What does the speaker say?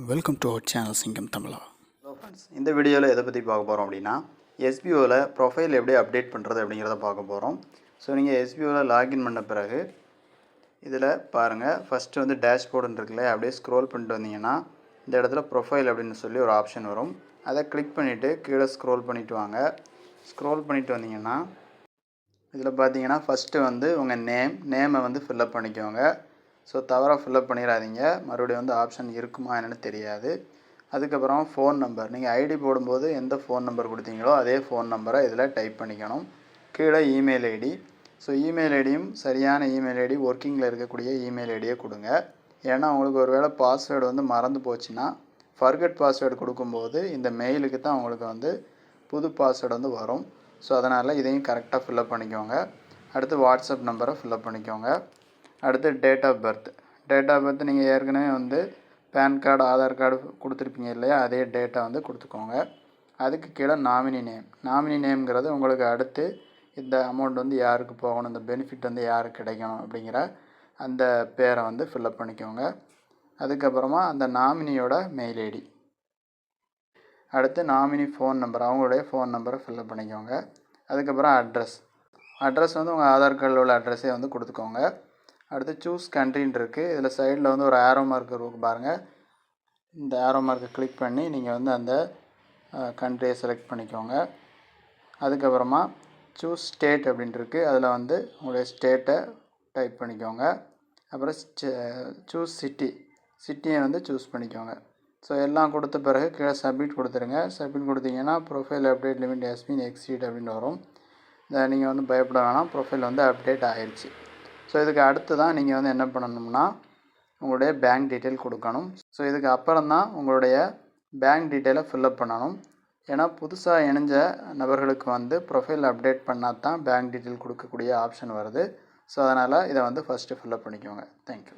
Welcome to our channel சிங்கம் தமிழா. Hello friends, இந்த வீடியோவில் எதை பற்றி பார்க்க போகிறோம் அப்படின்னா எஸ்பிஓவில் ப்ரொஃபைல் எப்படி அப்டேட் பண்ணுறது அப்படிங்கிறத பார்க்க போகிறோம். ஸோ நீங்கள் எஸ்பிஓவில் லாகின் பண்ண பிறகு இதில் பாருங்கள், ஃபஸ்ட்டு வந்து டேஷ்போர்டுன்னு இருக்குல்ல, அப்படியே ஸ்க்ரோல் பண்ணிட்டு வந்தீங்கன்னா இந்த இடத்துல ப்ரொஃபைல் அப்படின்னு சொல்லி ஒரு ஆப்ஷன் வரும். அதை கிளிக் பண்ணிவிட்டு கீழே ஸ்க்ரோல் பண்ணிவிட்டு வாங்க. ஸ்க்ரோல் பண்ணிவிட்டு வந்தீங்கன்னா இதில் பார்த்தீங்கன்னா ஃபஸ்ட்டு வந்து உங்கள் நேமை வந்து ஃபில்லப் பண்ணிக்கோங்க. ஸோ தவறாக ஃபில்லப் பண்ணிடாதீங்க, மறுபடியும் வந்து ஆப்ஷன் இருக்குமா என்னென்னு தெரியாது. அதுக்கப்புறம் ஃபோன் நம்பர், நீங்கள் ஐடி போடும்போது எந்த ஃபோன் நம்பர் கொடுத்தீங்களோ அதே ஃபோன் நம்பரை இதில் டைப் பண்ணிக்கணும். கீழே இமெயில் ஐடி. ஸோ இமெயில் ஐடியும் சரியான இமெயில் ஐடி, ஒர்க்கிங்கில் இருக்கக்கூடிய இமெயில் ஐடியை கொடுங்க. ஏன்னா உங்களுக்கு ஒரு வேளை பாஸ்வேர்டு வந்து மறந்து போச்சுன்னா ஃபர்கட் பாஸ்வேர்டு கொடுக்கும்போது இந்த மெயிலுக்கு தான் உங்களுக்கு வந்து புது பாஸ்வேர்டு வந்து வரும். ஸோ அதனால் இதையும் கரெக்டாக ஃபில்லப் பண்ணிக்கோங்க. அடுத்து வாட்ஸ்அப் நம்பரை ஃபில்லப் பண்ணிக்கோங்க. அடுத்து டேட் ஆஃப் பர்த் நீங்கள் ஏற்கனவே வந்து பேன் கார்டு, ஆதார் கார்டு கொடுத்துருப்பீங்க இல்லையா, அதே டேட்டா வந்து கொடுத்துக்கோங்க. அதுக்கு கீழே நாமினி நேம்ங்கிறது உங்களுக்கு அடுத்து இந்த அமௌண்ட் வந்து யாருக்கு போகணும், இந்த பெனிஃபிட் வந்து யாருக்கு கிடைக்கணும் அப்படிங்கிற அந்த பேரை வந்து ஃபில்லப் பண்ணிக்கோங்க. அதுக்கப்புறமா அந்த நாமினியோட மெயில் ஐடி, அடுத்து நாமினி ஃபோன் நம்பர், அவங்களுடைய ஃபோன் நம்பரை ஃபில்லப் பண்ணிக்கோங்க. அதுக்கப்புறம் அட்ரஸ் வந்து உங்கள் ஆதார் கார்டில் உள்ள அட்ரஸே வந்து கொடுத்துக்கோங்க. அடுத்து சூஸ் கண்ட்ரின்னு இருக்குது. இதில் சைடில் வந்து ஒரு ஆரோ மார்க் இருக்கும் பாருங்கள். இந்த ஆரோ மார்க்கை கிளிக் பண்ணி நீங்கள் வந்து அந்த கண்ட்ரியை செலக்ட் பண்ணிக்கோங்க. அதுக்கப்புறமா சூஸ் ஸ்டேட் அப்படின்ட்டு இருக்குது. அதில் வந்து உங்களுடைய ஸ்டேட்டை டைப் பண்ணிக்கோங்க. அப்புறம் சூஸ் சிட்டியை வந்து சூஸ் பண்ணிக்கோங்க. ஸோ எல்லாம் கொடுத்த பிறகு கீழே சப்மிட் கொடுத்துருங்க. சப்மிட் கொடுத்தீங்கன்னா ப்ரொஃபைல் அப்டேட் லிமிட் எஸ்பின் எக்ஸீட் அப்படின்னு வரும். இதை நீங்கள் வந்து பயப்பட வேணாம், ப்ரொஃபைல் வந்து அப்டேட் ஆகிடுச்சு. ஸோ இதுக்கு அடுத்து தான் நீங்கள் வந்து என்ன பண்ணணும்னா உங்களுடைய பேங்க் டீட்டெயில் கொடுக்கணும். ஸோ இதுக்கு அப்புறம் தான் உங்களுடைய பேங்க் டீட்டெயிலை ஃபில்லப் பண்ணணும். ஏன்னா புதுசாக இணைஞ்ச நபர்களுக்கு வந்து ப்ரொஃபைல் அப்டேட் பண்ணால் தான் பேங்க் டீட்டெயில் கொடுக்கக்கூடிய ஆப்ஷன் வருது. ஸோ அதனால் இதை வந்து ஃபஸ்ட்டு ஃபில்லப் பண்ணிக்கோங்க. தேங்க்யூ.